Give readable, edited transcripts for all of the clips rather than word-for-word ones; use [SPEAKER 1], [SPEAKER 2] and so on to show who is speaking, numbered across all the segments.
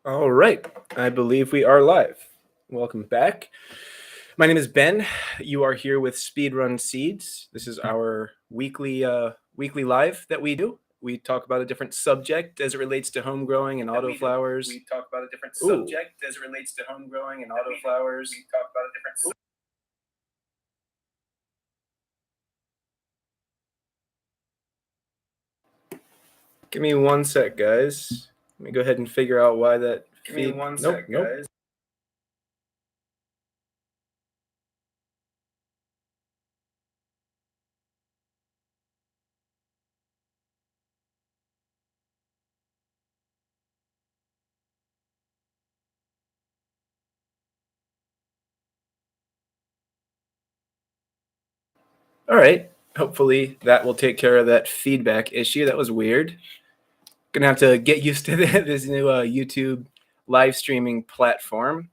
[SPEAKER 1] All right. I believe we are live. Welcome back. My name is Ben. You are here with Speedrun Seeds. This is our weekly live that we do. We talk about a different subject as it relates to home growing and auto flowers.
[SPEAKER 2] We talk about a different
[SPEAKER 1] Ooh.
[SPEAKER 2] subject as it relates to home growing and auto flowers. We talk about a different
[SPEAKER 1] Give me one sec, guys. Let me go ahead and figure out why that
[SPEAKER 2] Give me one
[SPEAKER 1] nope,
[SPEAKER 2] sec,
[SPEAKER 1] nope.
[SPEAKER 2] guys.
[SPEAKER 1] All right. Hopefully that will take care of that feedback issue. That was weird. Gonna have to get used to this new YouTube live streaming platform.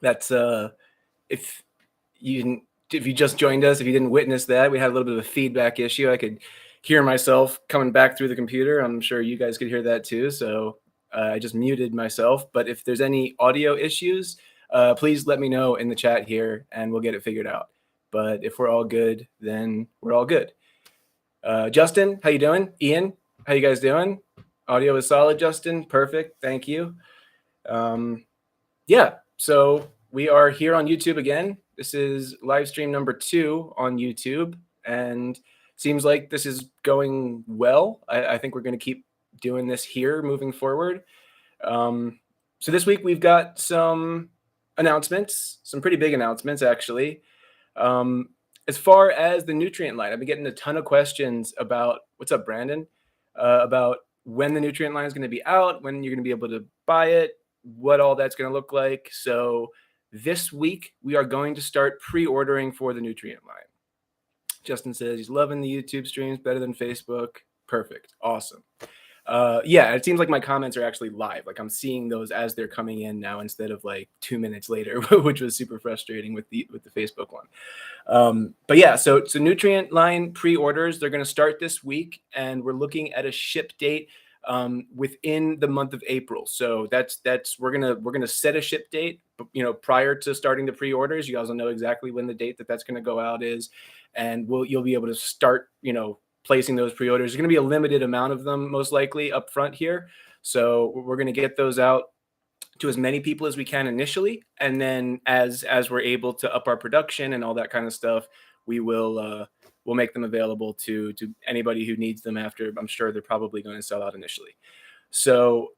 [SPEAKER 1] That's if if you just joined us, if you didn't witness that, we had a little bit of a feedback issue. I could hear myself coming back through the computer. I'm sure you guys could hear that too. So I just muted myself. But if there's any audio issues, please let me know in the chat here, and we'll get it figured out. But if we're all good, then we're all good. Justin, how you doing? Ian, how you guys doing? Audio is solid, Justin. Perfect. Thank you. Yeah, so we are here on YouTube again. This is live stream number 2 on YouTube, and seems like this is going well. I think we're going to keep doing this here moving forward. So this week we've got some announcements, some pretty big announcements actually. As far as the nutrient line, I've been getting a ton of questions about what's up, Brandon, about when the nutrient line is going to be out, when you're going to be able to buy it, what all that's going to look like. So this week we are going to start pre-ordering for the nutrient line. Justin says he's loving the YouTube streams, better than Facebook. Perfect. Awesome. Yeah, it seems like my comments are actually live. Like I'm seeing those as they're coming in now instead of like 2 minutes later, which was super frustrating with the Facebook one. But yeah, so nutrient line pre-orders, they're going to start this week, and we're looking at a ship date within the month of April. So that's we're gonna set a ship date, prior to starting the pre-orders. You guys will know exactly when the date that's going to go out is, and you'll be able to start placing those pre-orders. There's going to be a limited amount of them most likely up front here, so we're going to get those out to as many people as we can initially, and then as we're able to up our production and all that kind of stuff, we'll make them available to anybody who needs them after. I'm sure they're probably going to sell out initially. So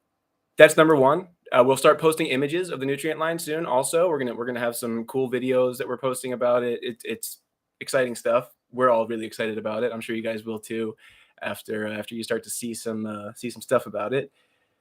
[SPEAKER 1] that's number one. We'll start posting images of the nutrient line soon. Also, we're gonna have some cool videos that we're posting about it. It's exciting stuff. We're all really excited about it. I'm sure you guys will too after you start to see some stuff about it.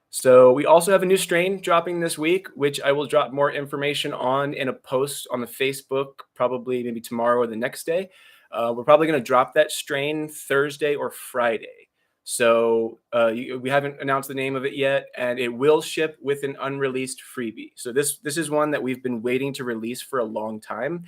[SPEAKER 1] So we also have a new strain dropping this week, which I will drop more information on in a post on the Facebook, probably maybe tomorrow or the next day. We're probably going to drop that strain Thursday or Friday. So we haven't announced the name of it yet, and it will ship with an unreleased freebie. So this is one that we've been waiting to release for a long time.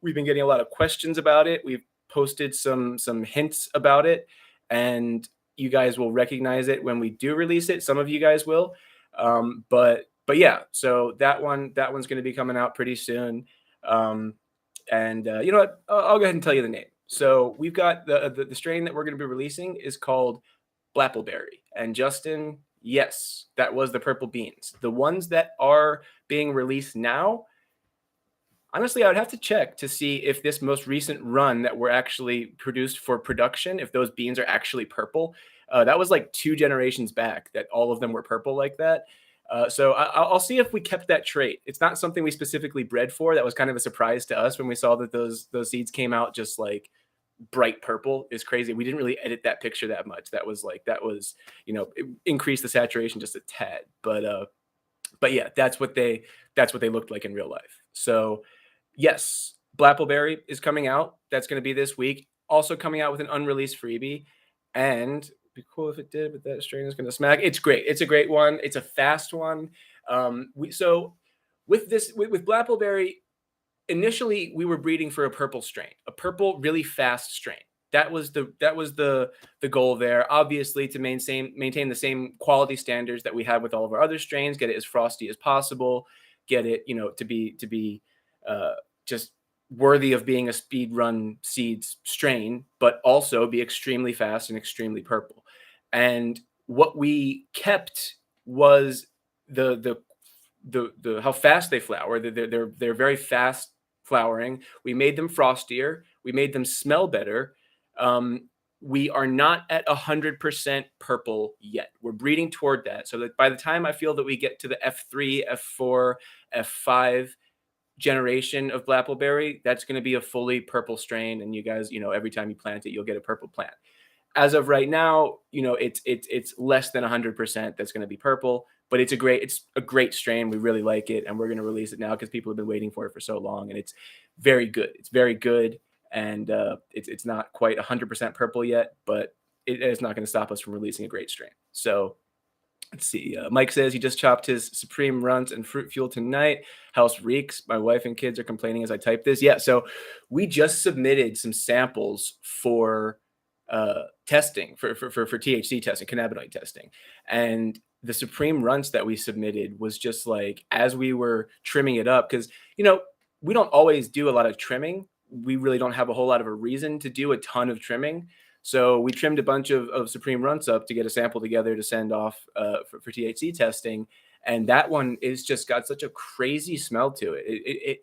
[SPEAKER 1] We've been getting a lot of questions about it. We've posted some hints about it, and you guys will recognize it when we do release it. Some of you guys will, but yeah. So that one's going to be coming out pretty soon. And you know what? I'll go ahead and tell you the name. So we've got the strain that we're going to be releasing is called Blappleberry. And Justin, yes, that was the purple beans. The ones that are being released now, honestly, I would have to check to see if this most recent run that were actually produced for production, if those beans are actually purple. That was like 2 generations back that all of them were purple like that. So I'll see if we kept that trait. It's not something we specifically bred for. That was kind of a surprise to us when we saw that those seeds came out just like bright purple. Is crazy. We didn't really edit that picture that much. That was it increased the saturation just a tad. But yeah, that's what they looked like in real life. So yes, Blappleberry is coming out. That's going to be this week. Also coming out with an unreleased freebie, and it'd be cool if it did, but that strain is going to smack. It's great. It's a great one. It's a fast one. With Blappleberry, initially we were breeding for a purple strain, a purple really fast strain. that was the goal there. Obviously, to maintain the same quality standards that we have with all of our other strains, get it as frosty as possible, get it, to be uh, just worthy of being a speed run seeds strain, but also be extremely fast and extremely purple. And what we kept was the how fast they flower. They're very fast flowering. We made them frostier. We made them smell better. We are not at 100% purple yet. We're breeding toward that, so that by the time I feel that we get to the F3, F4, F5 generation of Blappleberry, that's going to be a fully purple strain. And you guys, every time you plant it, you'll get a purple plant. As of right now, it's less than 100% that's going to be purple, but it's a great strain. We really like it, and we're going to release it now because people have been waiting for it for so long, and it's very good. It's very good, and it's not quite 100% purple yet, but it is not going to stop us from releasing a great strain. So let's see. Mike says he just chopped his Supreme Runs and Fruit Fuel tonight. House reeks. My wife and kids are complaining as I type this. Yeah, so we just submitted some samples for testing for THC testing, cannabinoid testing, and the Supreme Runs that we submitted was just like, as we were trimming it up, because we don't always do a lot of trimming. We really don't have a whole lot of a reason to do a ton of trimming. So we trimmed a bunch of Supreme Runs up to get a sample together to send off for THC testing. And that one is just got such a crazy smell to it.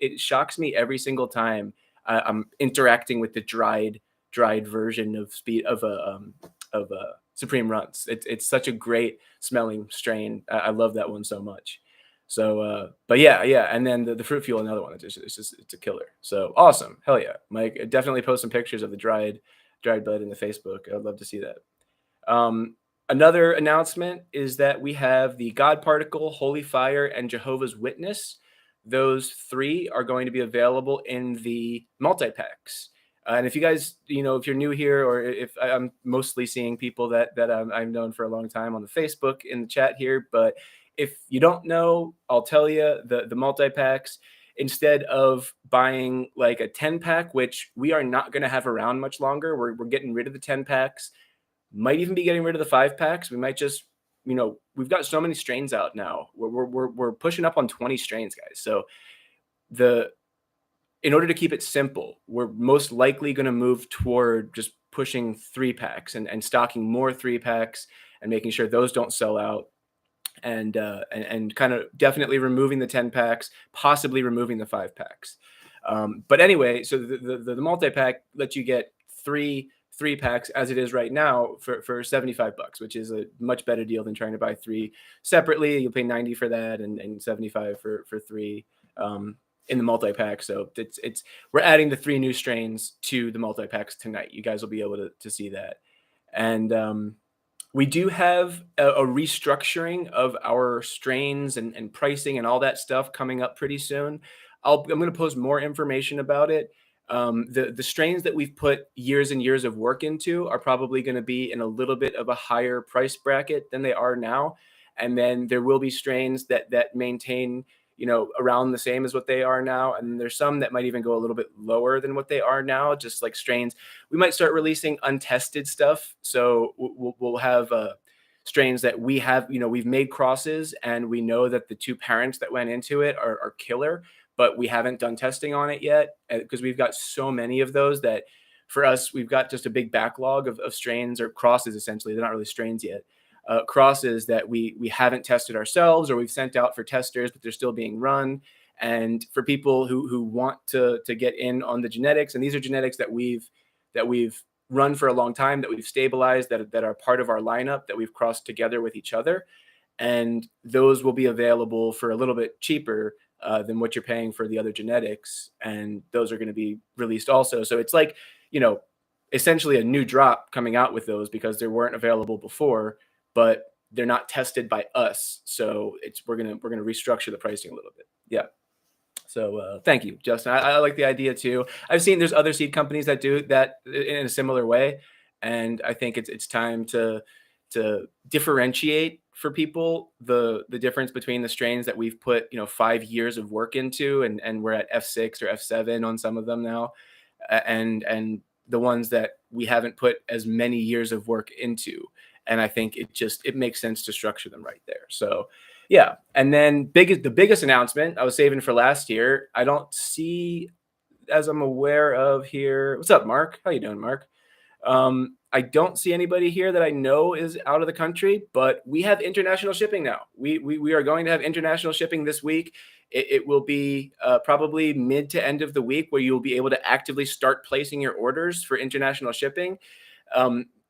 [SPEAKER 1] It shocks me every single time I'm interacting with the dried version of Supreme Runs. It's such a great smelling strain. I love that one so much. So, but yeah. And then the Fruit Fuel, another one. It's a killer. So awesome. Hell yeah. Mike, definitely post some pictures of the dried bud in the Facebook. I'd love to see that. Another announcement is that we have the God Particle, Holy Fire, and Jehovah's Witness. Those three are going to be available in the multi-packs. And if you guys, if you're new here, or if I'm mostly seeing people that I've known for a long time on the Facebook in the chat here, but if you don't know, I'll tell you the multi-packs. Instead of buying like a 10-pack, which we are not going to have around much longer, we're getting rid of the 10 packs. Might even be getting rid of the 5-packs. We might just, we've got so many strains out now. We're pushing up on 20 strains, guys. So in order to keep it simple, we're most likely going to move toward just pushing 3-packs and stocking more 3-packs and making sure those don't sell out. And kind of definitely removing the 10-packs, possibly removing the 5-packs. But anyway, so the multi-pack lets you get 3-packs as it is right now for $75, which is a much better deal than trying to buy 3 separately. You'll pay $90 for that and $75 for 3 in the multi-pack. So we're adding the 3 new strains to the multi-packs tonight. You guys will be able to see that. And we do have a restructuring of our strains and pricing and all that stuff coming up pretty soon. I'm going to post more information about it. The strains that we've put years and years of work into are probably going to be in a little bit of a higher price bracket than they are now. And then there will be strains that maintain, around the same as what they are now. And there's some that might even go a little bit lower than what they are now, just like strains. We might start releasing untested stuff. So we'll have strains that we have, we've made crosses and we know that the 2 parents that went into it are killer, but we haven't done testing on it yet because we've got so many of those that for us, we've got just a big backlog of strains or crosses. Essentially, they're not really strains yet. Crosses that we haven't tested ourselves, or we've sent out for testers, but they're still being run. And for people who want to get in on the genetics, and these are genetics that we've run for a long time, that we've stabilized, that are part of our lineup, that we've crossed together with each other, and those will be available for a little bit cheaper than what you're paying for the other genetics, and those are going to be released also. So it's like, essentially a new drop coming out with those because they weren't available before, but they're not tested by us. So we're gonna restructure the pricing a little bit. Yeah. So thank you, Justin. I like the idea too. I've seen there's other seed companies that do that in a similar way, and I think it's time to differentiate for people the difference between the strains that we've put 5 years of work into, and we're at F6 or F7 on some of them now, and the ones that we haven't put as many years of work into. And I think it makes sense to structure them right there. So yeah. And then the biggest announcement I was saving for last year, I don't see, as I'm aware of here. What's up, Mark? How you doing, Mark? I don't see anybody here that I know is out of the country, but we have international shipping now. We are going to have international shipping this week. It will be probably mid to end of the week where you'll be able to actively start placing your orders for international shipping.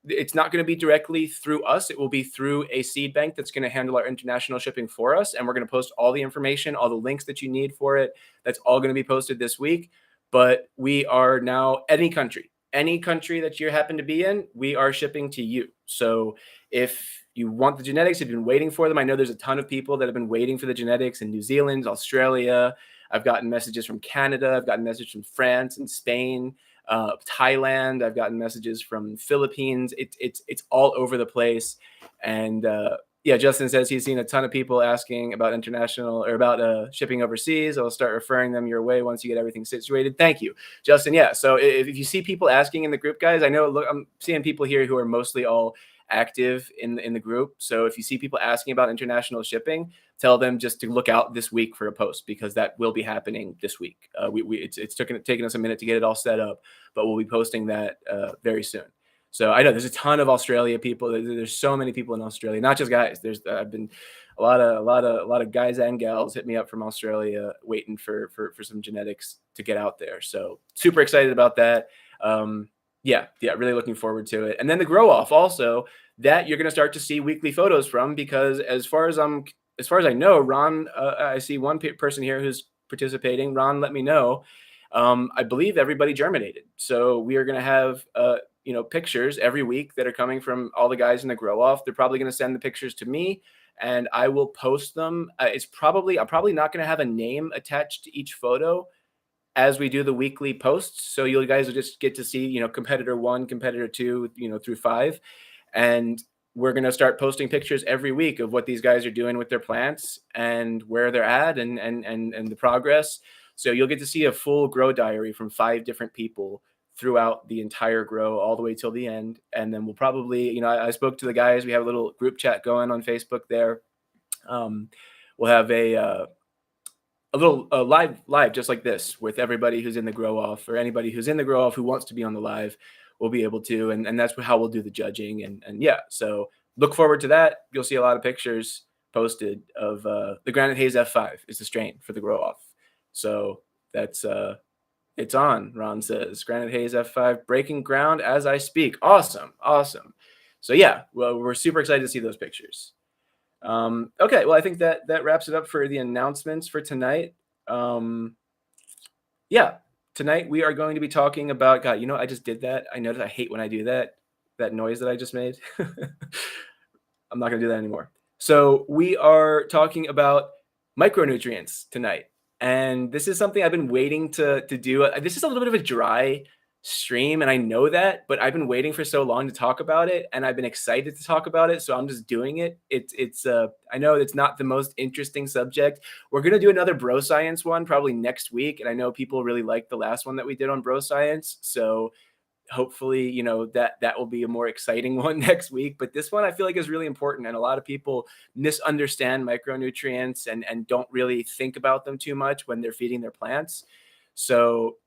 [SPEAKER 1] It's not going to be directly through us. It will be through a seed bank that's going to handle our international shipping for us. And we're going to post all the information, all the links that you need for it. That's all going to be posted this week. But we are now any country that you happen to be in, we are shipping to you. So if you want the genetics, if you've been waiting for them, I know there's a ton of people that have been waiting for the genetics in New Zealand, Australia. I've gotten messages from Canada. I've gotten messages from France and Spain, Thailand. I've gotten messages from Philippines. It's all over the place. And yeah, Justin says he's seen a ton of people asking about international or about shipping overseas. I'll start referring them your way once you get everything situated. Thank you, Justin. Yeah. So if you see people asking in the group, guys, I know, look, I'm seeing people here who are mostly all active in the group. So if you see people asking about international shipping, tell them just to look out this week for a post, because that will be happening this week. It's taken us a minute to get it all set up, but we'll be posting that very soon. So I know there's a ton of Australia people. There's so many people in Australia, not just guys. I've been a lot of guys and gals hit me up from Australia waiting for some genetics to get out there. So super excited about that. Yeah, really looking forward to it. And then the grow off also, that you're going to start to see weekly photos from, because as far as I know, Ron, I see one person here who's participating. Ron, let me know. I believe everybody germinated. So we are going to have pictures every week that are coming from all the guys in the grow off. They're probably going to send the pictures to me and I will post them. I'm probably not going to have a name attached to each photo as we do the weekly posts. So you guys will just get to see, competitor 1, competitor 2, through 5. And we're going to start posting pictures every week of what these guys are doing with their plants and where they're at and the progress. So you'll get to see a full grow diary from 5 different people throughout the entire grow all the way till the end. And then we'll probably, I spoke to the guys. We have a little group chat going on Facebook there. We'll have a little live just like this with everybody who's in the grow off, or anybody who's in the grow off who wants to be on the live will be able to. And that's how we'll do the judging. And yeah, so look forward to that. You'll see a lot of pictures posted of the Granite Haze F5 is the strain for the grow off. So that's it's on, Ron says. Granite Haze F5 breaking ground as I speak. Awesome. So yeah, well, we're super excited to see those pictures. Okay, well, I think that wraps it up for the announcements for tonight. Yeah, tonight we are going to be talking about, God, I just did that. I noticed I hate when I do that noise that I just made. I'm not going to do that anymore. So we are talking about micronutrients tonight. And this is something I've been waiting to do. This is a little bit of a dry stream, and I know that, but I've been waiting for so long to talk about it, and I've been excited to talk about it, so I'm just doing it. I know it's not the most interesting subject. We're going to do another bro science one probably next week, and I know people really liked the last one that we did on bro science, so hopefully, that will be a more exciting one next week. But this one I feel like is really important, and a lot of people misunderstand micronutrients and don't really think about them too much when they're feeding their plants. So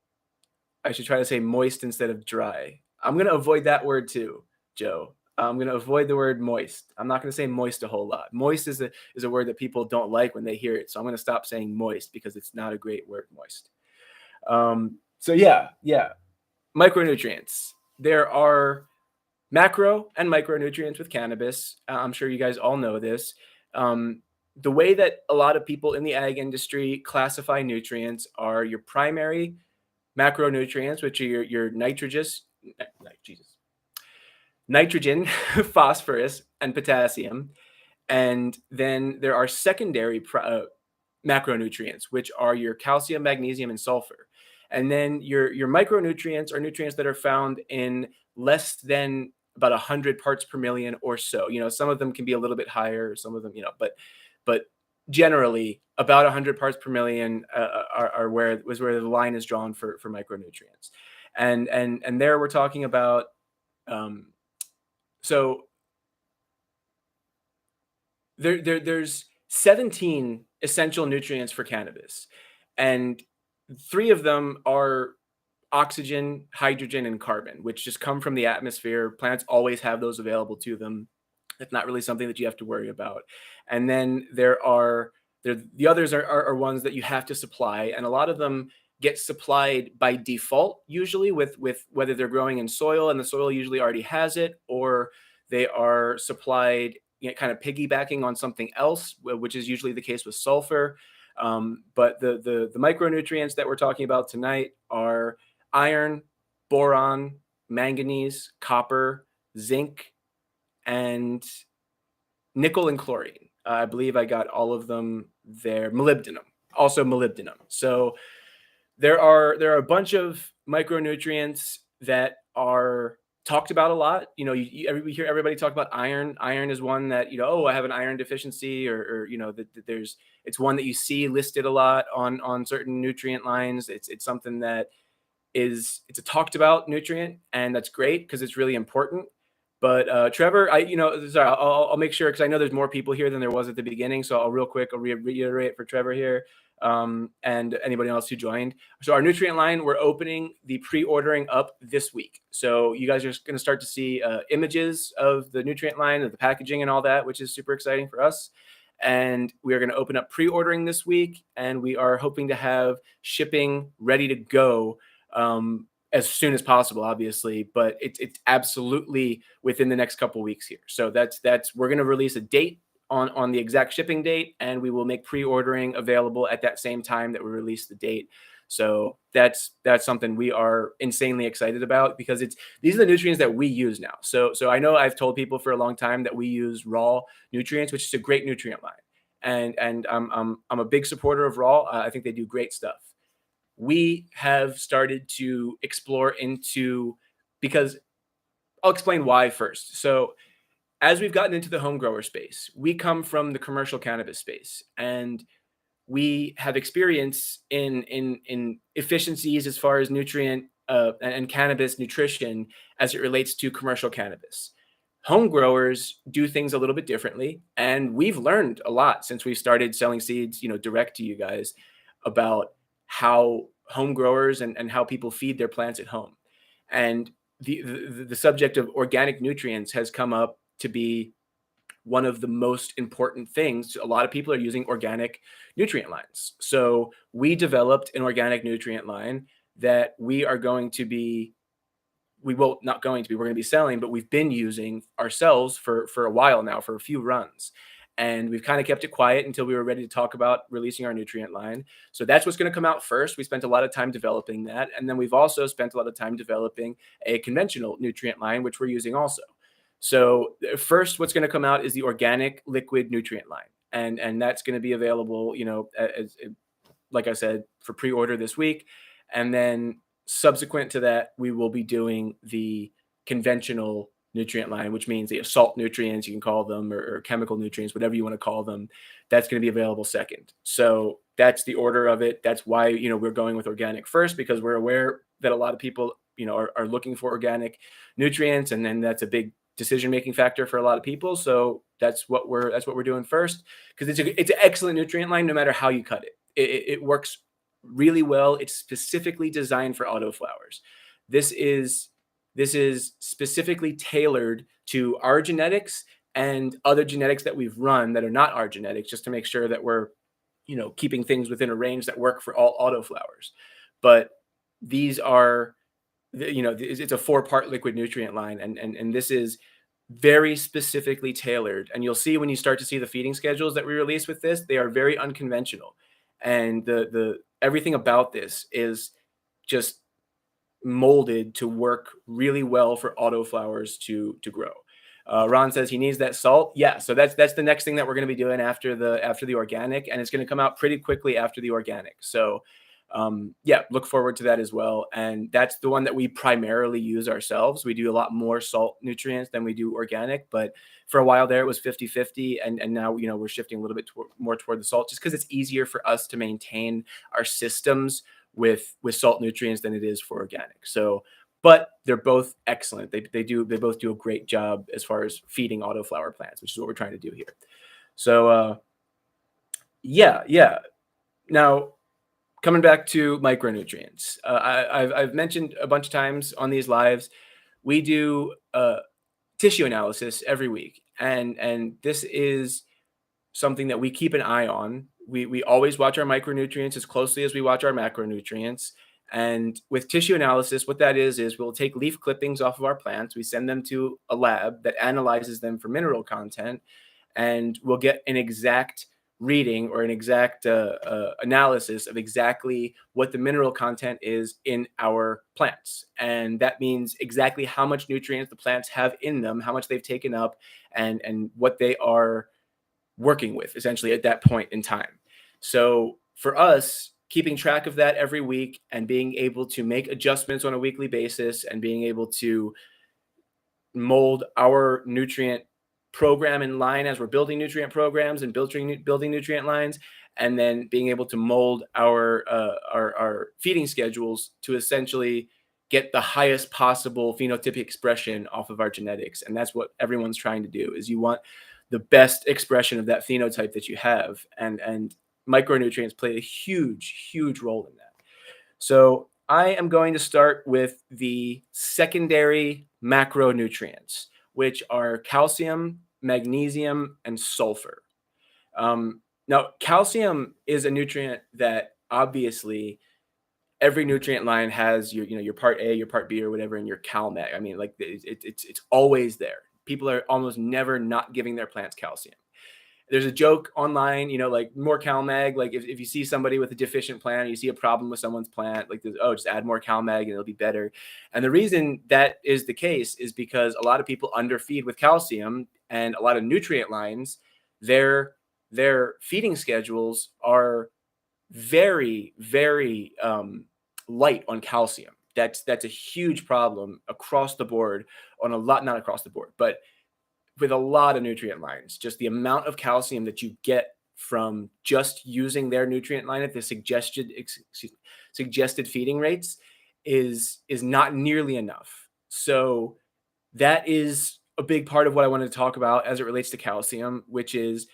[SPEAKER 1] I should try to say moist instead of dry. I'm going to avoid that word too, Joe. I'm going to avoid the word moist. I'm not going to say moist a whole lot. Moist is a word that people don't like when they hear it. So I'm going to stop saying moist because it's not a great word, moist. So yeah. Micronutrients. There are macro and micronutrients with cannabis. I'm sure you guys all know this. The way that a lot of people in the ag industry classify nutrients are your primary macronutrients, which are your nitrogen, phosphorus, and potassium. And then there are secondary macronutrients, which are your calcium, magnesium, and sulfur. And then your micronutrients are nutrients that are found in less than about 100 parts per million or so. Some of them can be a little bit higher, some of them, but generally about 100 parts per million are where the line is drawn for micronutrients. And there we're talking about, so there's 17 essential nutrients for cannabis, and 3 of them are oxygen, hydrogen, and carbon, which just come from the atmosphere. Plants always have those available to them. It's not really something that you have to worry about. And then the others are ones that you have to supply, and a lot of them get supplied by default, usually with whether they're growing in soil and the soil usually already has it, or they are supplied, kind of piggybacking on something else, which is usually the case with sulfur. But the micronutrients that we're talking about tonight are iron, boron, manganese, copper, zinc, and nickel and chlorine. I believe I got all of them there. Molybdenum, also molybdenum. So there are a bunch of micronutrients that are talked about a lot. We hear everybody talk about iron. Iron is one that, oh, I have an iron deficiency, or that it's one that you see listed a lot on certain nutrient lines. It's something that it's a talked about nutrient, and that's great because it's really important. But Trevor, sorry, I'll make sure, because I know there's more people here than there was at the beginning. So I'll reiterate for Trevor here, and anybody else who joined. So our nutrient line, we're opening the pre-ordering up this week. So you guys are going to start to see images of the nutrient line, of the packaging and all that, which is super exciting for us. And we are going to open up pre-ordering this week, and we are hoping to have shipping ready to go as soon as possible, obviously, but it's absolutely within the next couple weeks here. So that's we're going to release a date on the exact shipping date, and we will make pre-ordering available at that same time that we release the date. So that's something we are insanely excited about, because these are the nutrients that we use now. So I know I've told people for a long time that we use raw nutrients, which is a great nutrient line, and I'm a big supporter of raw. I think they do great stuff. We have started to explore into, because I'll explain why first. So as we've gotten into the home grower space, we come from the commercial cannabis space, and we have experience in efficiencies as far as nutrient and cannabis nutrition as it relates to commercial cannabis. Home growers do things a little bit differently, and we've learned a lot since we started selling seeds, direct to you guys, about how home growers and how people feed their plants at home. And the subject of organic nutrients has come up to be one of the most important things. A lot of people are using organic nutrient lines. So we developed an organic nutrient line that we're going to be selling, but we've been using ourselves for a while now, for a few runs. And we've kind of kept it quiet until we were ready to talk about releasing our nutrient line. So that's what's going to come out first. We spent a lot of time developing that. And then we've also spent a lot of time developing a conventional nutrient line, which we're using also. So first, what's going to come out is the organic liquid nutrient line. And that's going to be available, like I said, for pre-order this week. And then subsequent to that, we will be doing the conventional nutrient line, which means the salt nutrients, you can call them, or chemical nutrients, whatever you want to call them. That's going to be available second. So that's the order of it. That's why, we're going with organic first, because we're aware that a lot of people, are looking for organic nutrients. And then that's a big decision-making factor for a lot of people. So that's what we're doing first, because it's an excellent nutrient line, no matter how you cut it. It works really well. It's specifically designed for autoflowers. This is specifically tailored to our genetics and other genetics that we've run that are not our genetics, just to make sure that we're, keeping things within a range that work for all autoflowers. But these are, it's a 4-part liquid nutrient line, and this is very specifically tailored. And you'll see when you start to see the feeding schedules that we release with this, they are very unconventional. And the everything about this is just molded to work really well for autoflowers to grow. Ron says he needs that salt. Yeah, so that's the next thing that we're going to be doing after the organic, and it's going to come out pretty quickly after the organic. So look forward to that as well. And that's the one that we primarily use ourselves. We do a lot more salt nutrients than we do organic, but for a while there it was 50-50, and now we're shifting a little bit more toward the salt, just because it's easier for us to maintain our systems with salt nutrients than it is for organic. So, but they're both excellent. They both do a great job as far as feeding autoflower plants, which is what we're trying to do here. So yeah. Now, coming back to micronutrients, I've mentioned a bunch of times on these lives, we do tissue analysis every week, and this is something that we keep an eye on. We always watch our micronutrients as closely as we watch our macronutrients. And with tissue analysis, what that is we'll take leaf clippings off of our plants, we send them to a lab that analyzes them for mineral content, and we'll get an exact reading or an exact analysis of exactly what the mineral content is in our plants. And that means exactly how much nutrients the plants have in them, how much they've taken up, and what they are working with essentially at that point in time. So for us, keeping track of that every week and being able to make adjustments on a weekly basis and being able to mold our nutrient program in line as we're building nutrient programs and building nutrient lines, and then being able to mold our feeding schedules to essentially get the highest possible phenotypic expression off of our genetics. And that's what everyone's trying to do, is you want the best expression of that phenotype that you have, and micronutrients play a huge role in that. So I am going to start with the secondary macronutrients, which are calcium, magnesium, and sulfur. Now, calcium is a nutrient that obviously every nutrient line has your part A, your part B, or whatever, and your CalMag. I mean, like it's always there. People are almost never not giving their plants calcium. There's a joke online, like more CalMag. Like if you see somebody with a deficient plant, or you see a problem with someone's plant, like, oh, just add more CalMag and it'll be better. And the reason that is the case is because a lot of people underfeed with calcium, and a lot of nutrient lines, their feeding schedules are very light on calcium. That's a huge problem across the board on a lot, not across the board, but with a lot of nutrient lines. Just the amount of calcium that you get from just using their nutrient line at the suggested feeding rates is not nearly enough. So that is a big part of what I wanted to talk about as it relates to calcium, which is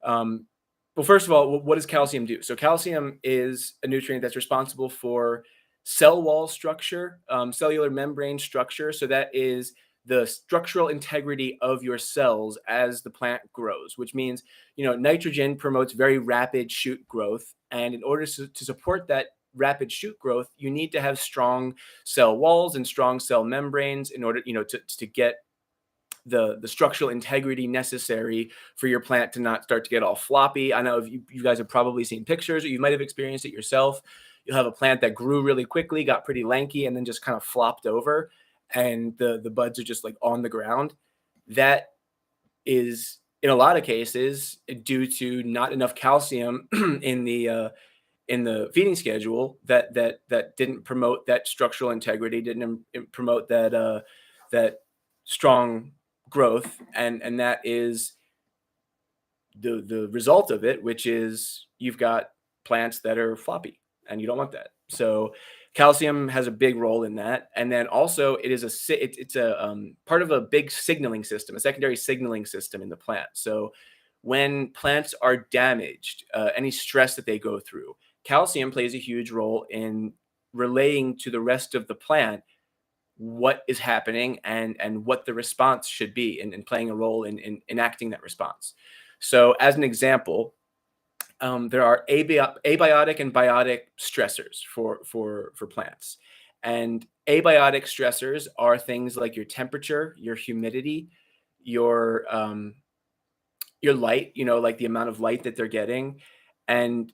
[SPEAKER 1] well, first of all, what does calcium do? So calcium is a nutrient that's responsible for cell wall structure, cellular membrane structure. So that is the structural integrity of your cells as the plant grows, which means, nitrogen promotes very rapid shoot growth. And in order to support that rapid shoot growth, you need to have strong cell walls and strong cell membranes in order, to get the structural integrity necessary for your plant to not start to get all floppy. I know you guys have probably seen pictures, or you might have experienced it yourself. You'll have a plant that grew really quickly, got pretty lanky, and then just kind of flopped over, and the buds are just like on the ground. That is, in a lot of cases, due to not enough calcium in the feeding schedule that didn't promote that structural integrity, didn't promote that strong growth, and that is the result of it, which is you've got plants that are floppy, and you don't want that. So calcium has a big role in that. And then also it is it's a part of a big signaling system, a secondary signaling system in the plant. So when plants are damaged, any stress that they go through, calcium plays a huge role in relaying to the rest of the plant what is happening and what the response should be, and playing a role in enacting that response. So as an example, there are abiotic and biotic stressors for plants. And abiotic stressors are things like your temperature, your humidity, your light, like the amount of light that they're getting. And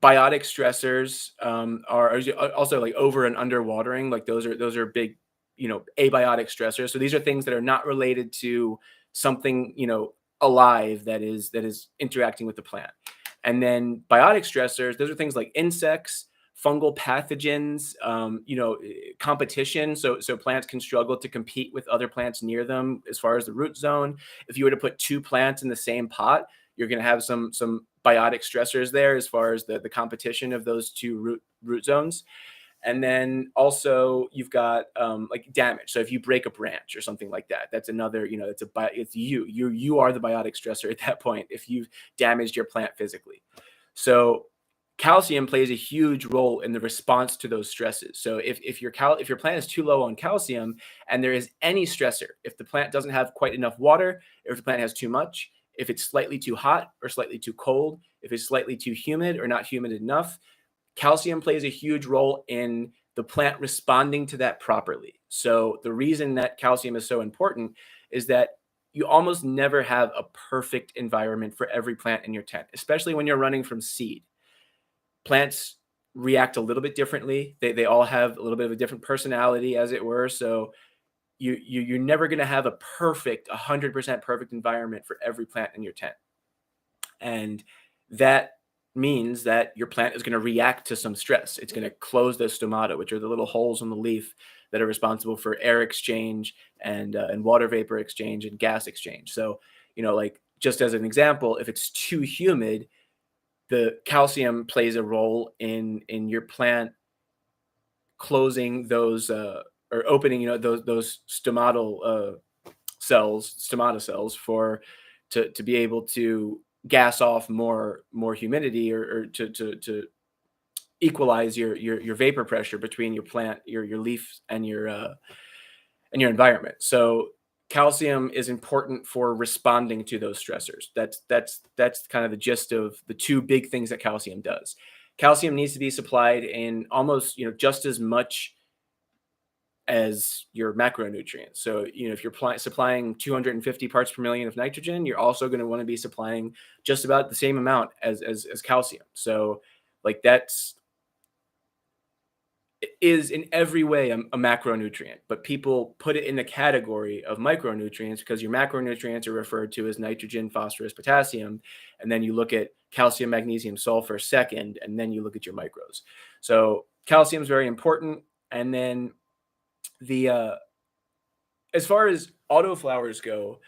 [SPEAKER 1] biotic stressors are also like over and under watering. Like those are big, abiotic stressors. So these are things that are not related to something, alive that is interacting with the plant. And then biotic stressors, those are things like insects, fungal pathogens, competition. So plants can struggle to compete with other plants near them as far as the root zone. If you were to put two plants in the same pot, you're going to have some biotic stressors there as far as the competition of those two root zones. And then also you've got like damage. So if you break a branch or something like that, that's another, it's you are the biotic stressor at that point if you've damaged your plant physically. So calcium plays a huge role in the response to those stresses. So if your plant is too low on calcium and there is any stressor, if the plant doesn't have quite enough water, or if the plant has too much, if it's slightly too hot or slightly too cold, if it's slightly too humid or not humid enough, calcium plays a huge role in the plant responding to that properly. So the reason that calcium is so important is that you almost never have a perfect environment for every plant in your tent, especially when you're running from seed. Plants react a little bit differently. They all have a little bit of a different personality, as it were. So you're never going to have a perfect 100% perfect environment for every plant in your tent. And that means that your plant is going to react to some stress. It's going to close the stomata, which are the little holes in the leaf that are responsible for air exchange and water vapor exchange and gas exchange. So, like just as an example, if it's too humid, the calcium plays a role in your plant closing those or opening, those stomata cells to be able to gas off more humidity or to equalize your vapor pressure between your plant, your leaf, and your environment. So calcium is important for responding to those stressors. That's kind of the gist of the two big things that calcium does. Calcium needs to be supplied in almost just as much as your macronutrients. So, if you're supplying 250 parts per million of nitrogen, you're also going to want to be supplying just about the same amount as calcium. So, like is in every way a macronutrient, but people put it in the category of micronutrients because your macronutrients are referred to as nitrogen, phosphorus, potassium, and then you look at calcium, magnesium, sulfur second, and then you look at your micros. So calcium is very important. And then the as far as autoflowers go,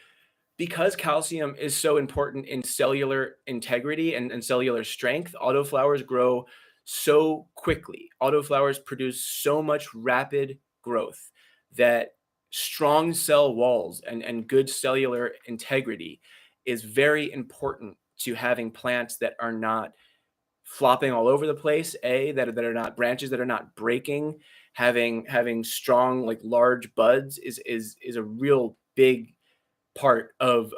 [SPEAKER 1] because calcium is so important in cellular integrity and cellular strength, autoflowers grow so quickly. Autoflowers produce so much rapid growth that strong cell walls and good cellular integrity is very important to having plants that are not flopping all over the place, that are not branches that are not breaking. Having strong, like large buds is a real big part of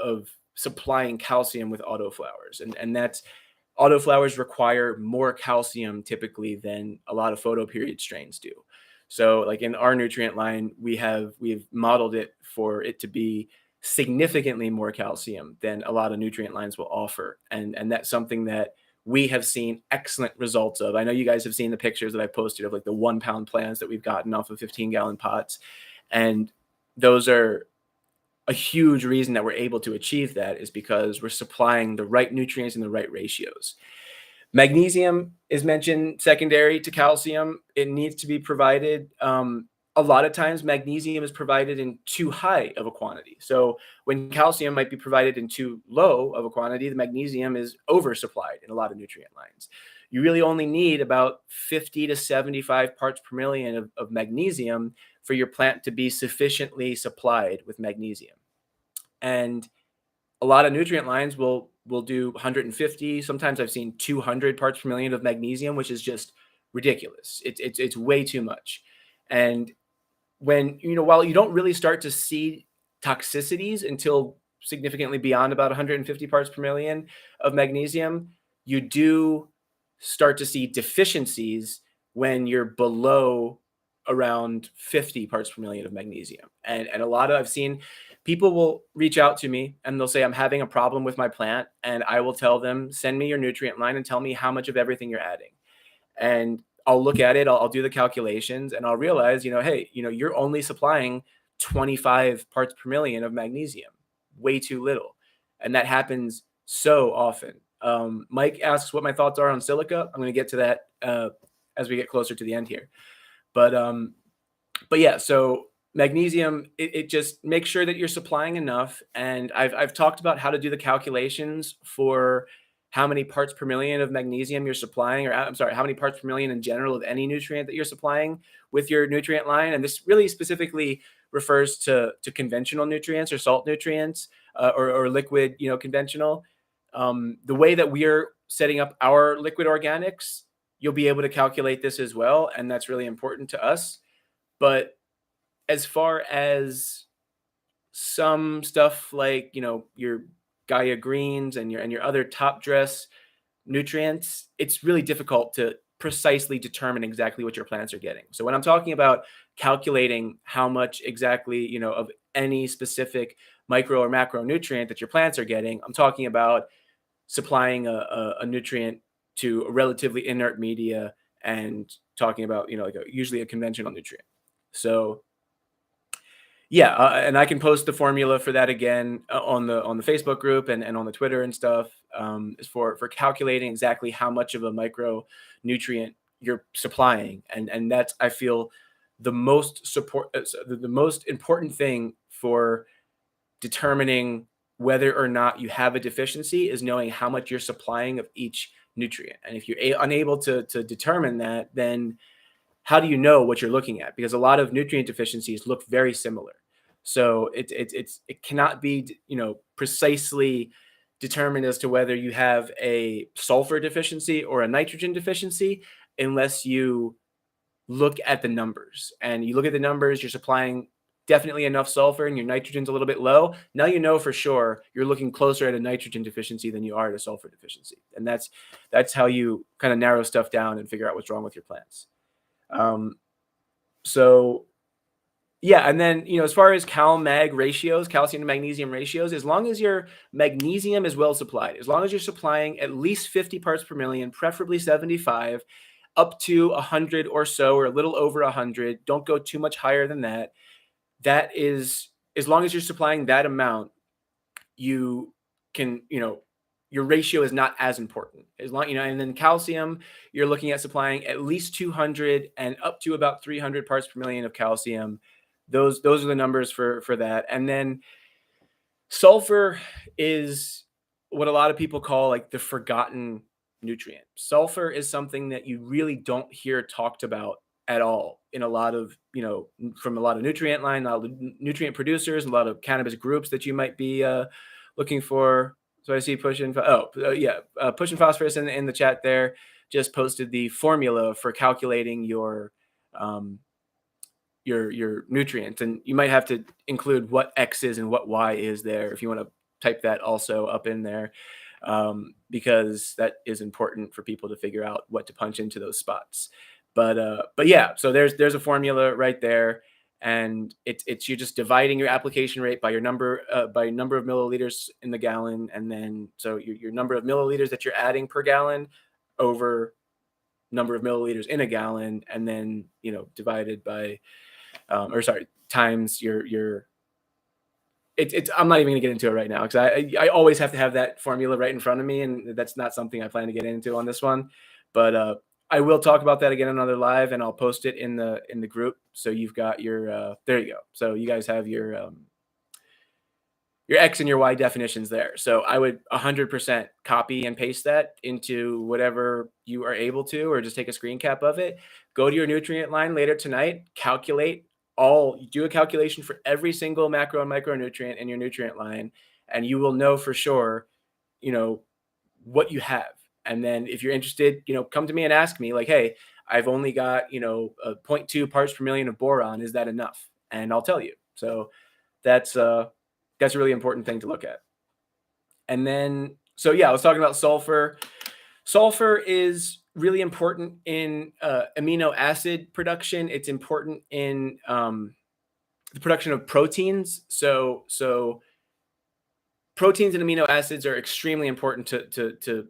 [SPEAKER 1] supplying calcium with autoflowers. And that's autoflowers require more calcium typically than a lot of photoperiod strains do. So like in our nutrient line, we've modeled it for it to be significantly more calcium than a lot of nutrient lines will offer. And that's something that we have seen excellent results of. I know you guys have seen the pictures that I posted of like the 1 pound plants that we've gotten off of 15-gallon pots. And those are a huge reason that we're able to achieve that is because we're supplying the right nutrients in the right ratios. Magnesium is mentioned secondary to calcium. It needs to be provided. A lot of times magnesium is provided in too high of a quantity. So when calcium might be provided in too low of a quantity, the magnesium is oversupplied in a lot of nutrient lines. You really only need about 50 to 75 parts per million of magnesium for your plant to be sufficiently supplied with magnesium. And a lot of nutrient lines will do 150. Sometimes I've seen 200 parts per million of magnesium, which is just ridiculous. It's way too much. And when, while you don't really start to see toxicities until significantly beyond about 150 parts per million of magnesium, you do start to see deficiencies when you're below around 50 parts per million of magnesium. And a lot of, I've seen people will reach out to me and they'll say, I'm having a problem with my plant. And I will tell them, send me your nutrient line and tell me how much of everything you're adding. And I'll look at it, I'll do the calculations, and I'll realize, hey, you're only supplying 25 parts per million of magnesium, way too little. And that happens so often. Mike asks what my thoughts are on silica. I'm going to get to that as we get closer to the end here. But yeah, so magnesium, it just makes sure that you're supplying enough. And I've talked about how to do the calculations for how many parts per million of magnesium you're supplying, or I'm sorry, how many parts per million in general of any nutrient that you're supplying with your nutrient line. And this really specifically refers to conventional nutrients or salt nutrients, or liquid, conventional. The way that we're setting up our liquid organics, you'll be able to calculate this as well, and that's really important to us. But as far as some stuff like, your Gaia greens and your other top dress nutrients, it's really difficult to precisely determine exactly what your plants are getting. So when I'm talking about calculating how much exactly, of any specific micro or macronutrient that your plants are getting, I'm talking about supplying a nutrient to a relatively inert media, and talking about, like usually a conventional nutrient. So yeah, and I can post the formula for that again, on the Facebook group, and on the Twitter and stuff, is for calculating exactly how much of a micronutrient you're supplying, and that's, I feel, the most the most important thing for determining whether or not you have a deficiency, is knowing how much you're supplying of each nutrient. And if you're unable to determine that, then how do you know what you're looking at? Because a lot of nutrient deficiencies look very similar. So it cannot be, precisely determined as to whether you have a sulfur deficiency or a nitrogen deficiency, unless you look at the numbers. And you look at the numbers, you're supplying definitely enough sulfur and your nitrogen's a little bit low. Now you know for sure you're looking closer at a nitrogen deficiency than you are at a sulfur deficiency. And that's how you kind of narrow stuff down and figure out what's wrong with your plants. So yeah, and then, as far as cal-mag ratios, calcium to magnesium ratios, as long as your magnesium is well supplied, as long as you're supplying at least 50 parts per million, preferably 75, up to 100 or so, or a little over 100, don't go too much higher than that. That is, as long as you're supplying that amount, you can, your ratio is not as important. As long, and then calcium, you're looking at supplying at least 200 and up to about 300 parts per million of calcium. Those are the numbers for that. And then sulfur is what a lot of people call like the forgotten nutrient. Sulfur is something that you really don't hear talked about at all in a lot of, from a lot of nutrient line, a lot of nutrient producers, a lot of cannabis groups that you might be looking for. So I see pushing phosphorus in the chat there, just posted the formula for calculating your nutrients, and you might have to include what X is and what Y is there if you want to type that also up in there, because that is important for people to figure out what to punch into those spots. But yeah, so there's a formula right there, and it's you're just dividing your application rate by your number of milliliters in the gallon, and then so your number of milliliters that you're adding per gallon over number of milliliters in a gallon, and then divided by times your it's I'm not even gonna get into it right now, because I always have to have that formula right in front of me, and that's not something I plan to get into on this one. But I will talk about that again another live, and I'll post it in the group. So you've got your there you go. So you guys have your X and your Y definitions there. So I would 100% copy and paste that into whatever you are able to, or just take a screen cap of it. Go to your nutrient line later tonight, do a calculation for every single macro and micronutrient in your nutrient line, and you will know for sure, what you have. And then if you're interested, come to me and ask me like, hey, I've only got, a 0.2 parts per million of boron. Is that enough? And I'll tell you. So that's a really important thing to look at. And then, so yeah, I was talking about sulfur. Sulfur is really important in amino acid production. It's important in the production of proteins. So proteins and amino acids are extremely important to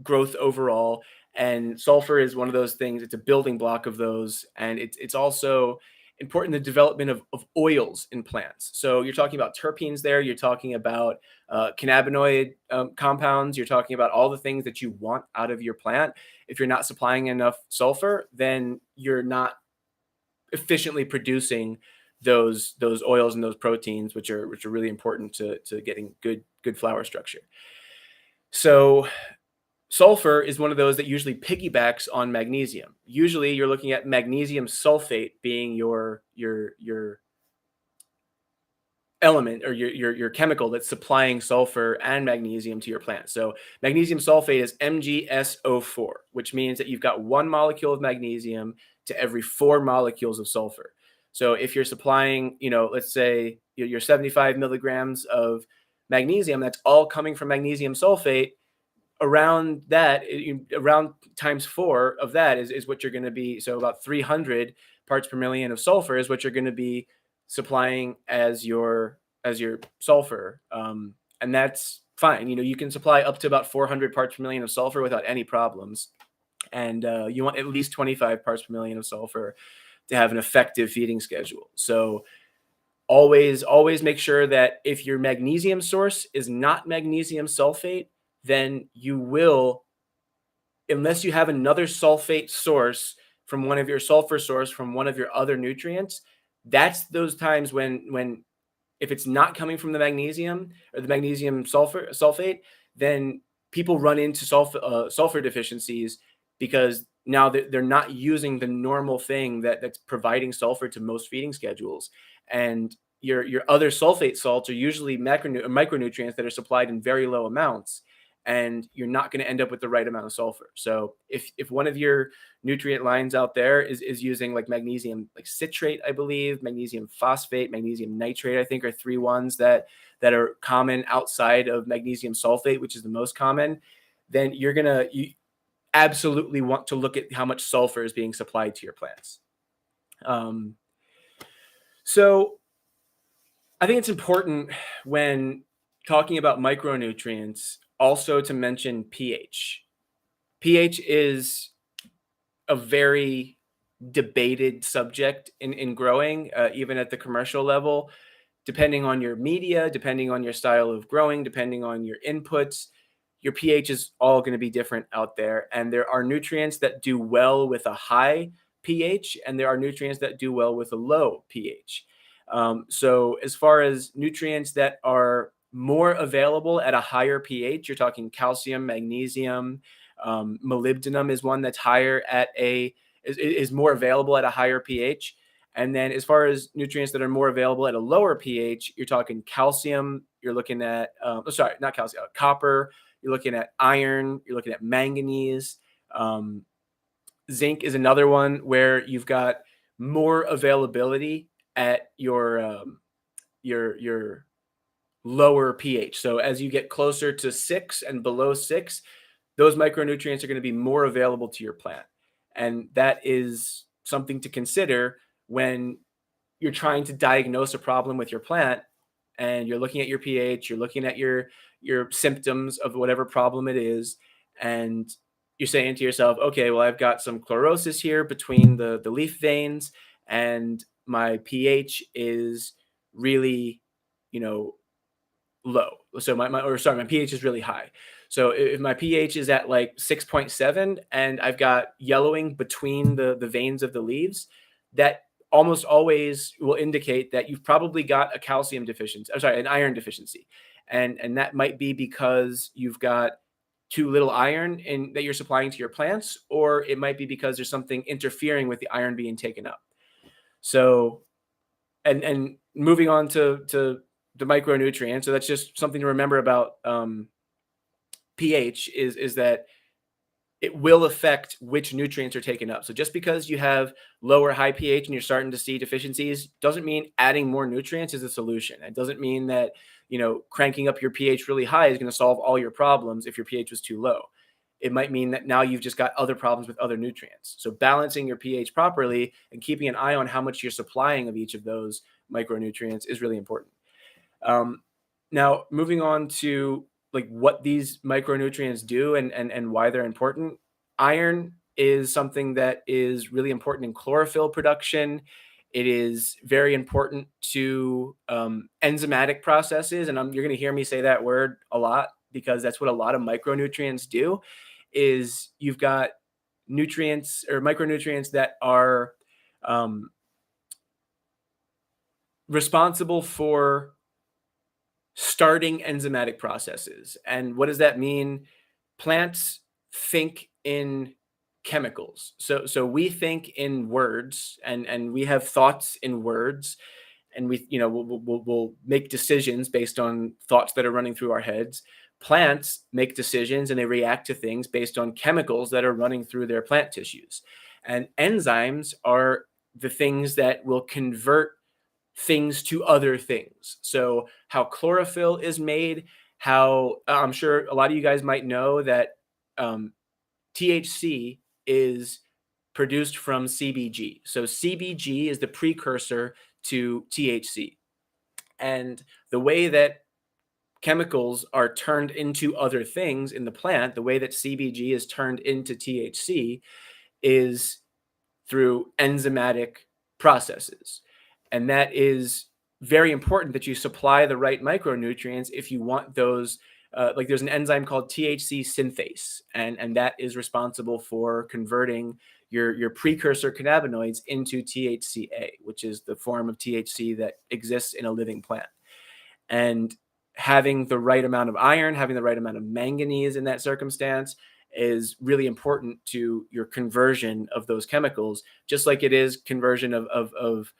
[SPEAKER 1] growth overall. And sulfur is one of those things. It's a building block of those. And it's also important in the development of oils in plants. So you're talking about terpenes there. You're talking about cannabinoid compounds. You're talking about all the things that you want out of your plant. If you're not supplying enough sulfur, then you're not efficiently producing those oils and those proteins, which are really important to getting good flower structure. So sulfur is one of those that usually piggybacks on magnesium. Usually you're looking at magnesium sulfate being your element or your chemical that's supplying sulfur and magnesium to your plant. So magnesium sulfate is MgSO4, which means that you've got 1 molecule of magnesium to every 4 molecules of sulfur. So if you're supplying, let's say your 75 milligrams of magnesium, that's all coming from magnesium sulfate. Around that, around times 4 of that is what you're going to be. So about 300 parts per million of sulfur is what you're going to be supplying as your sulfur, and that's fine. You can supply up to about 400 parts per million of sulfur without any problems, and you want at least 25 parts per million of sulfur to have an effective feeding schedule. So always make sure that if your magnesium source is not magnesium sulfate, then you will, unless you have another sulfate source from one of your sulfur source from one of your other nutrients, that's those times when if it's not coming from the magnesium or the magnesium sulfate, then people run into sulfur deficiencies because now they're not using the normal thing that's providing sulfur to most feeding schedules. And your other sulfate salts are usually micronutrients that are supplied in very low amounts, and you're not going to end up with the right amount of sulfur. So if one of your nutrient lines out there is using like magnesium like citrate, I believe, magnesium phosphate, magnesium nitrate, I think are 3 ones that are common outside of magnesium sulfate, which is the most common, then you absolutely want to look at how much sulfur is being supplied to your plants. So I think it's important when talking about micronutrients also to mention pH. pH is a very debated subject in growing, even at the commercial level, depending on your media, depending on your style of growing, depending on your inputs. Your pH is all going to be different out there. And there are nutrients that do well with a high pH, and there are nutrients that do well with a low pH. So as far as nutrients that are more available at a higher pH, you're talking calcium, magnesium, molybdenum is one that's higher at is more available at a higher pH. And then as far as nutrients that are more available at a lower pH, you're talking calcium, you're looking at, not calcium, copper, you're looking at iron, you're looking at manganese. Zinc is another one where you've got more availability at your lower pH. So as you get closer to 6 and below 6, those micronutrients are going to be more available to your plant. And that is something to consider when you're trying to diagnose a problem with your plant and you're looking at your pH, you're looking at your symptoms of whatever problem it is, and you're saying to yourself, okay, well, I've got some chlorosis here between the leaf veins, and my pH is really, low. So my pH is really high. So if my pH is at like 6.7 and I've got yellowing between the veins of the leaves, that almost always will indicate that you've probably got a calcium deficiency. I'm sorry, an iron deficiency. And that might be because you've got too little iron in that you're supplying to your plants, or it might be because there's something interfering with the iron being taken up. So and moving on to the micronutrients. So that's just something to remember about pH is that it will affect which nutrients are taken up. So just because you have lower high pH and you're starting to see deficiencies doesn't mean adding more nutrients is a solution. It doesn't mean that, cranking up your pH really high is going to solve all your problems if your pH was too low. It might mean that now you've just got other problems with other nutrients. So balancing your pH properly and keeping an eye on how much you're supplying of each of those micronutrients is really important. Now, moving on to like what these micronutrients do and why they're important. Iron is something that is really important in chlorophyll production. It is very important to enzymatic processes, and you're going to hear me say that word a lot because that's what a lot of micronutrients do. Is you've got nutrients or micronutrients that are responsible for starting enzymatic processes. And what does that mean? Plants think in chemicals. So we think in words, and we have thoughts in words, and we, we'll make decisions based on thoughts that are running through our heads. Plants make decisions and they react to things based on chemicals that are running through their plant tissues. And enzymes are the things that will convert things to other things. So how chlorophyll is made, how I'm sure a lot of you guys might know that um, THC is produced from CBG. So CBG is the precursor to THC. And the way that chemicals are turned into other things in the plant, the way that CBG is turned into THC is through enzymatic processes. And that is very important, that you supply the right micronutrients if you want those. Like there's an enzyme called THC synthase, and that is responsible for converting your precursor cannabinoids into THCA, which is the form of THC that exists in a living plant. And having the right amount of iron, having the right amount of manganese in that circumstance is really important to your conversion of those chemicals, just like it is conversion of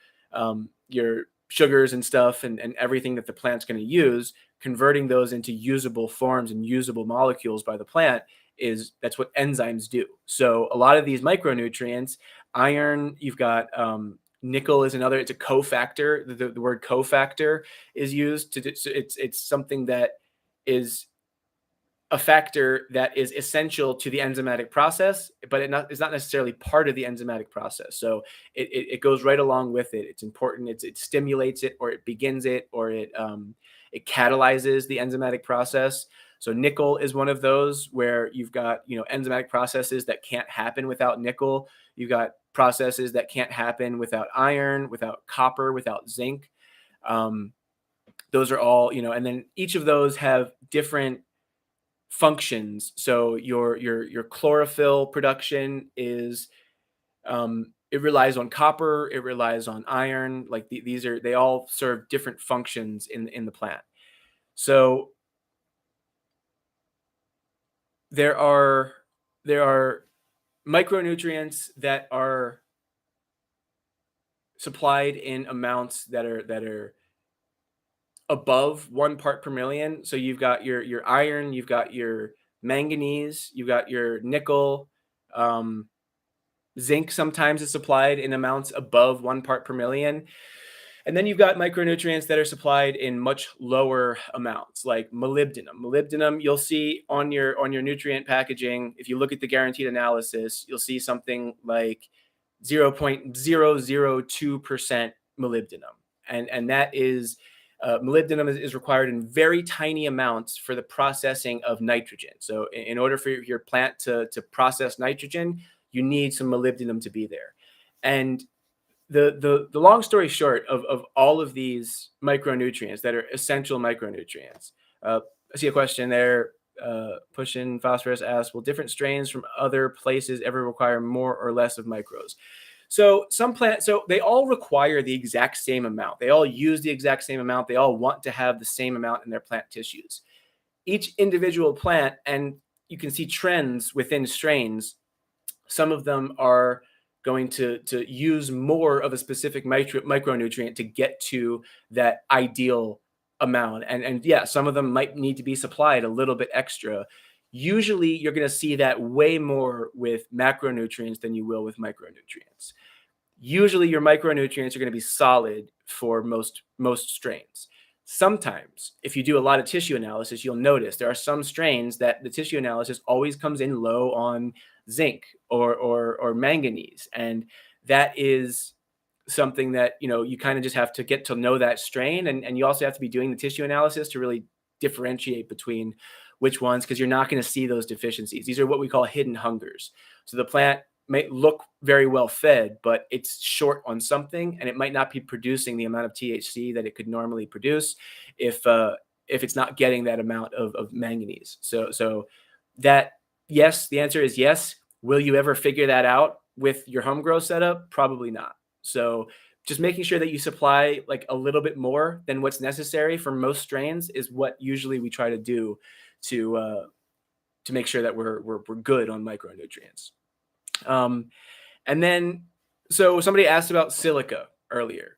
[SPEAKER 1] your sugars and stuff, and everything that the plant's going to use. Converting those into usable forms and usable molecules by the plant that's what enzymes do. So a lot of these micronutrients, iron, you've got nickel is another. It's a cofactor. The word cofactor is used to. So it's something that is a factor that is essential to the enzymatic process, but it's not necessarily part of the enzymatic process. So it goes right along with it. It's important. It stimulates it, or it begins it, or it catalyzes the enzymatic process. So nickel is one of those where you've got enzymatic processes that can't happen without nickel. You've got processes that can't happen without iron, without copper, without zinc. Those are all, and then each of those have different functions. So your chlorophyll production is it relies on copper, it relies on iron. Like they all serve different functions in the plant. So there are micronutrients that are supplied in amounts that are above 1 part per million. So you've got your iron, you've got your manganese, you've got your nickel. Zinc sometimes is supplied in amounts above 1 part per million. And then you've got micronutrients that are supplied in much lower amounts, like molybdenum. Molybdenum, you'll see on your nutrient packaging, if you look at the guaranteed analysis, you'll see something like 0.002% molybdenum. And that is molybdenum is required in very tiny amounts for the processing of nitrogen. So in order for your plant to process nitrogen, you need some molybdenum to be there. And the long story short of all of these micronutrients that are essential micronutrients. I see a question there. Pushing Phosphorus asks, will different strains from other places ever require more or less of micros? So some plants, so they all require the exact same amount. They all use the exact same amount. They all want to have the same amount in their plant tissues. Each individual plant, and you can see trends within strains. Some of them are going to use more of a specific micronutrient to get to that ideal amount. And yeah, some of them might need to be supplied a little bit extra. Usually you're going to see that way more with macronutrients than you will with micronutrients. Usually your micronutrients are going to be solid for most strains. Sometimes if you do a lot of tissue analysis, you'll notice there are some strains that the tissue analysis always comes in low on zinc or manganese. And that is something that, you kind of just have to get to know that strain. And you also have to be doing the tissue analysis to really differentiate between which ones, because you're not going to see those deficiencies. These are what we call hidden hungers. So the plant may look very well fed, but it's short on something, and it might not be producing the amount of THC that it could normally produce if it's not getting that amount of manganese. So that, yes, the answer is yes. Will you ever figure that out with your home grow setup? Probably not. So just making sure that you supply like a little bit more than what's necessary for most strains is what usually we try to do to to make sure that we're good on micronutrients. And then, so somebody asked about silica earlier.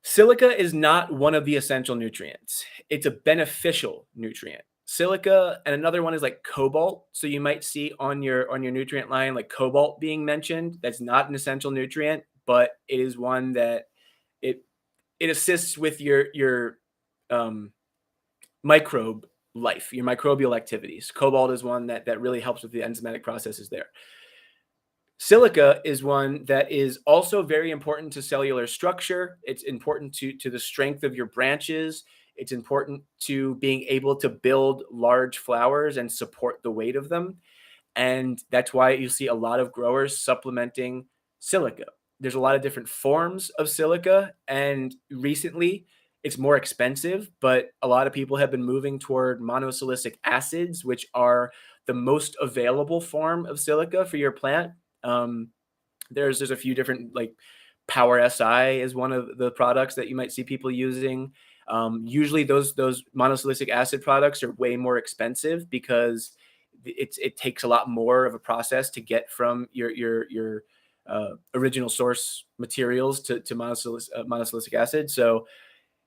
[SPEAKER 1] Silica is not one of the essential nutrients. It's a beneficial nutrient. Silica, and another one is like cobalt. So you might see on your nutrient line like cobalt being mentioned. That's not an essential nutrient, but it is one that it it assists with your um, microbe life, your microbial activities. Cobalt is one that really helps with the enzymatic processes there. Silica is one that is also very important to cellular structure. It's important to the strength of your branches. It's important to being able to build large flowers and support the weight of them. And that's why you see a lot of growers supplementing silica. There's a lot of different forms of silica, and recently it's more expensive, but a lot of people have been moving toward monosilicic acids, which are the most available form of silica for your plant. Um, there's a few different, like Power SI is one of the products that you might see people using. Usually those monosilicic acid products are way more expensive because it takes a lot more of a process to get from your original source materials to monosilicic acid. So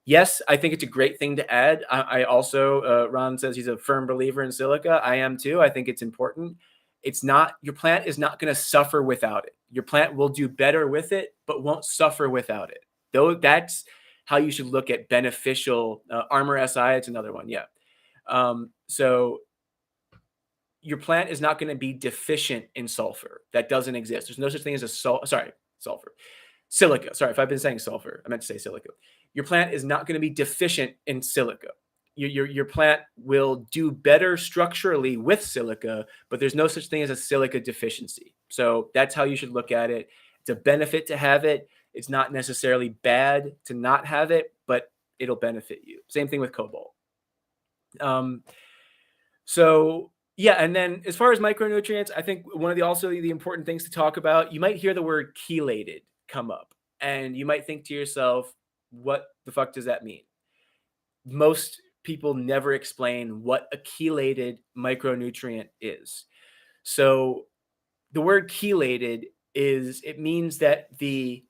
[SPEAKER 1] yes, I think it's a great thing to add. I also, Ron says he's a firm believer in silica. I am too. I think it's important. It's not, your plant is not going to suffer without it. Your plant will do better with it, but won't suffer without it. Though that's how you should look at beneficial. Armor SI, it's another one. Yeah. So your plant is not going to be deficient in sulfur. That doesn't exist. There's no such thing as a sulfur. Silica. Sorry, if I've been saying sulfur, I meant to say silica. Your plant is not going to be deficient in silica. Your plant will do better structurally with silica, but there's no such thing as a silica deficiency. So that's how you should look at it. It's a benefit to have it. It's not necessarily bad to not have it, but it'll benefit you. Same thing with cobalt. So yeah, and then as far as micronutrients, I think one of the important things to talk about, you might hear the word chelated come up, and you might think to yourself, what the fuck does that mean? Most people never explain what a chelated micronutrient is. So the word chelated it means that the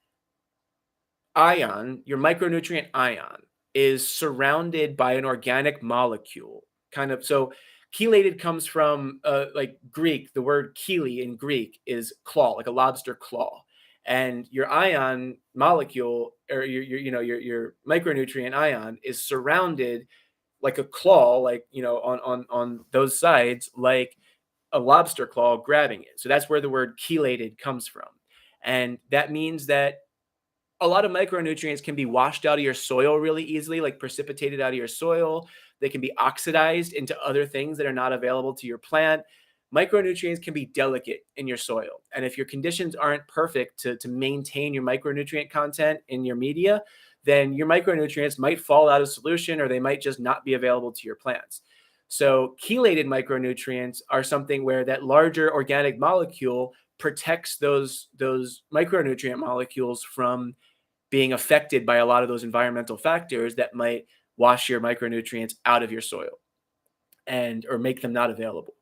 [SPEAKER 1] ion, your micronutrient ion, is surrounded by an organic molecule. Kind of, so chelated comes from like Greek. The word chele in Greek is claw, like a lobster claw. And your ion molecule, or your micronutrient ion, is surrounded like a claw, like on those sides, like a lobster claw grabbing it. So that's where the word chelated comes from. And that means that a lot of micronutrients can be washed out of your soil really easily, like precipitated out of your soil. They can be oxidized into other things that are not available to your plant. Micronutrients can be delicate in your soil. And if your conditions aren't perfect to maintain your micronutrient content in your media, then your micronutrients might fall out of solution, or they might just not be available to your plants. So chelated micronutrients are something where that larger organic molecule protects those micronutrient molecules from being affected by a lot of those environmental factors that might wash your micronutrients out of your soil and or make them not available.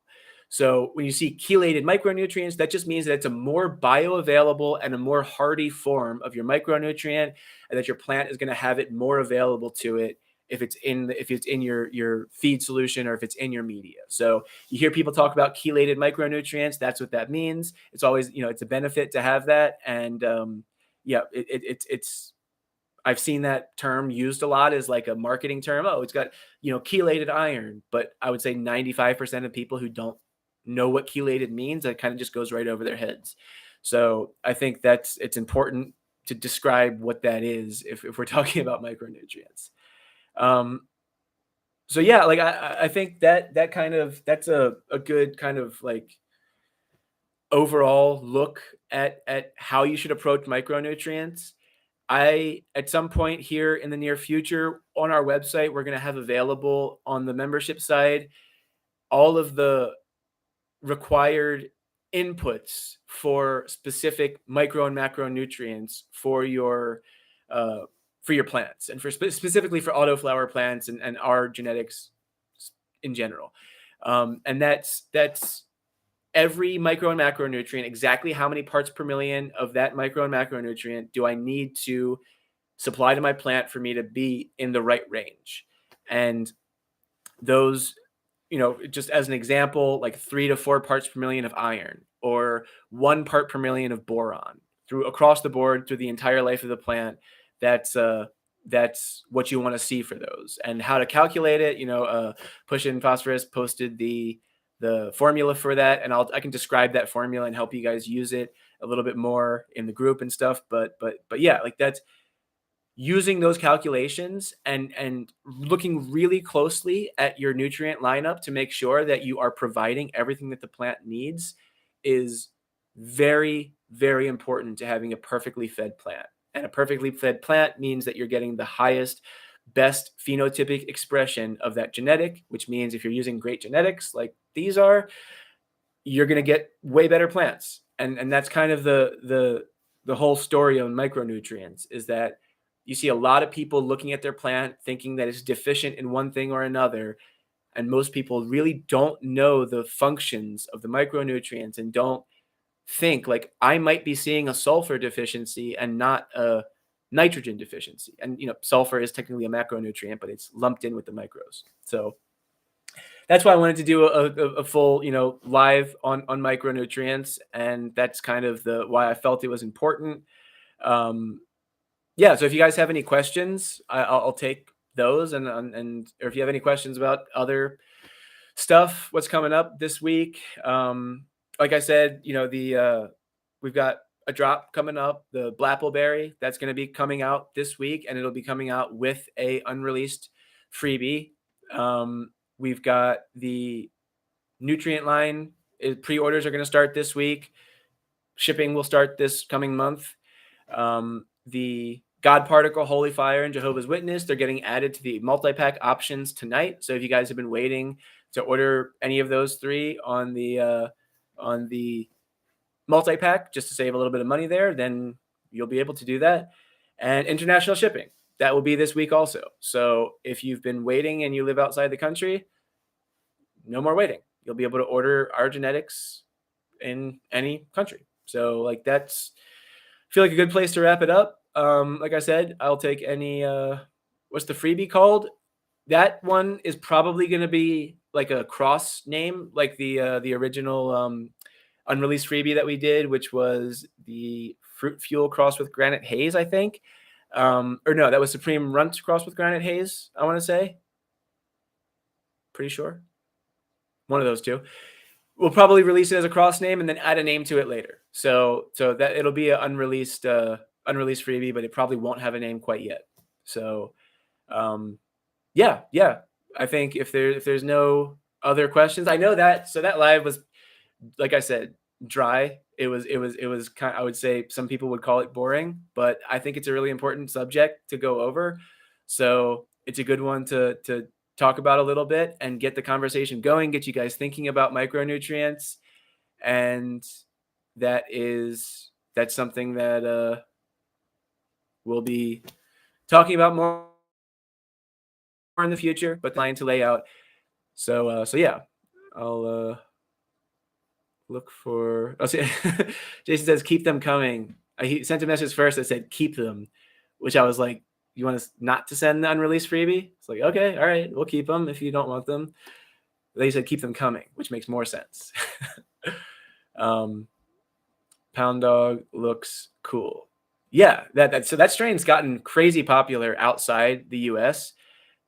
[SPEAKER 1] So when you see chelated micronutrients, that just means that it's a more bioavailable and a more hardy form of your micronutrient, and that your plant is going to have it more available to it if it's in your feed solution, or if it's in your media. So you hear people talk about chelated micronutrients. That's what that means. It's always, it's a benefit to have that. And yeah, it's I've seen that term used a lot as like a marketing term. Oh, it's got, chelated iron. But I would say 95% of people who don't know what chelated means, that kind of just goes right over their heads. So I think it's important to describe what that is if we're talking about micronutrients. So yeah, like I think that's a good kind of like overall look at how you should approach micronutrients. At some point here in the near future on our website, we're going to have available on the membership side all of the required inputs for specific micro and macronutrients for your plants, and for specifically for autoflower plants and our genetics in general. And that's every micro and macronutrient, exactly how many parts per million of that micro and macronutrient do I need to supply to my plant for me to be in the right range. And those, just as an example, like 3 to 4 parts per million of iron, or 1 part per million of boron, through across the board through the entire life of the plant. That's what you want to see for those, and how to calculate it. Push In Phosphorus posted the formula for that, and I can describe that formula and help you guys use it a little bit more in the group and stuff. But yeah, like that's using those calculations and looking really closely at your nutrient lineup to make sure that you are providing everything that the plant needs is very, very important to having a perfectly fed plant. And a perfectly fed plant means that you're getting the highest, best phenotypic expression of that genetic, which means if you're using great genetics like these are, you're going to get way better plants. And that's kind of the whole story on micronutrients, is that you see a lot of people looking at their plant thinking that it's deficient in one thing or another. And most people really don't know the functions of the micronutrients and don't think like, I might be seeing a sulfur deficiency and not a nitrogen deficiency. And, sulfur is technically a macronutrient, but it's lumped in with the micros. So that's why I wanted to do a full, live on micronutrients. And that's kind of why I felt it was important. Yeah. So if you guys have any questions, I'll take those, and or if you have any questions about other stuff, what's coming up this week. Like I said, we've got a drop coming up, the Blappleberry, that's going to be coming out this week, and it'll be coming out with a unreleased freebie. We've got the nutrient line. Pre-orders are going to start this week. Shipping will start this coming month. The God Particle, Holy Fire, and Jehovah's Witness, they're getting added to the multi-pack options tonight. So if you guys have been waiting to order any of those 3 on the multi-pack just to save a little bit of money there, then you'll be able to do that. And international shipping, that will be this week also. So if you've been waiting and you live outside the country, no more waiting. You'll be able to order our genetics in any country. So like that's, I feel like a good place to wrap it up. Like I said, I'll take any, what's the freebie called? That one is probably going to be like a cross name, like the original unreleased freebie that we did, which was the Fruit Fuel crossed with Granite Haze, I think. Or no, that was Supreme Runt crossed with Granite Haze, I want to say. Pretty sure. One of those two. We'll probably release it as a cross name and then add a name to it later. So that it'll be an unreleased freebie, but it probably won't have a name quite yet. So yeah. I think if there's no other questions, I know that. So that live was, like I said, dry. It was kind of, I would say some people would call it boring, but I think it's a really important subject to go over. So it's a good one to talk about a little bit and get the conversation going, get you guys thinking about micronutrients. And that's something that we'll be talking about more in the future, but trying to lay out. So yeah, I'll look for. Oh, see, Jason says keep them coming. He sent a message first that said keep them, which I was like, you want us not to send the unreleased freebie? It's like, okay, all right, we'll keep them if you don't want them. They said keep them coming, which makes more sense. Pound Dog looks cool. Yeah, so that strain's gotten crazy popular outside the US.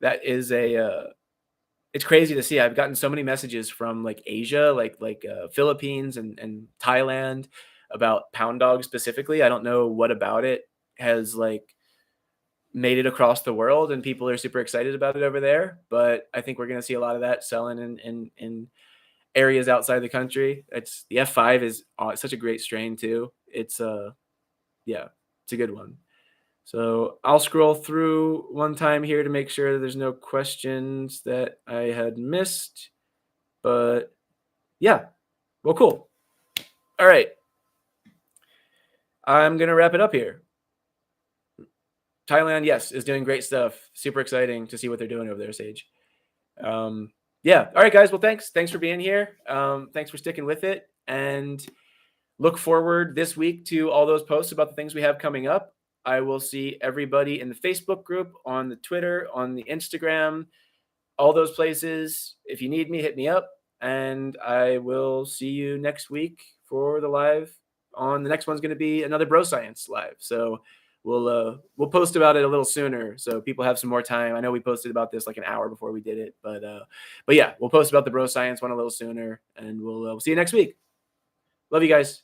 [SPEAKER 1] That is it's crazy to see. I've gotten so many messages from like Asia, like Philippines and Thailand about Pound Dog specifically. I don't know what about it has like made it across the world and people are super excited about it over there. But I think we're going to see a lot of that selling in areas outside the country. It's the F5 is such a great strain too. It's yeah, it's a good one. So I'll scroll through one time here to make sure that there's no questions that I had missed. But yeah, well, cool. All right. I'm going to wrap it up here. Thailand, yes, is doing great stuff. Super exciting to see what they're doing over there, Sage. Yeah. All right, guys. Well, thanks for being here. Thanks for sticking with it, and look forward this week to all those posts about the things we have coming up. I will see everybody in the Facebook group, on the Twitter, on the Instagram, all those places. If you need me, hit me up, and I will see you next week for the live. On the next one's going to be another Bro Science live, so we'll post about it a little sooner so people have some more time. I know we posted about this like an hour before we did it, but yeah, we'll post about the Bro Science one a little sooner, and we'll see you next week. Love you guys.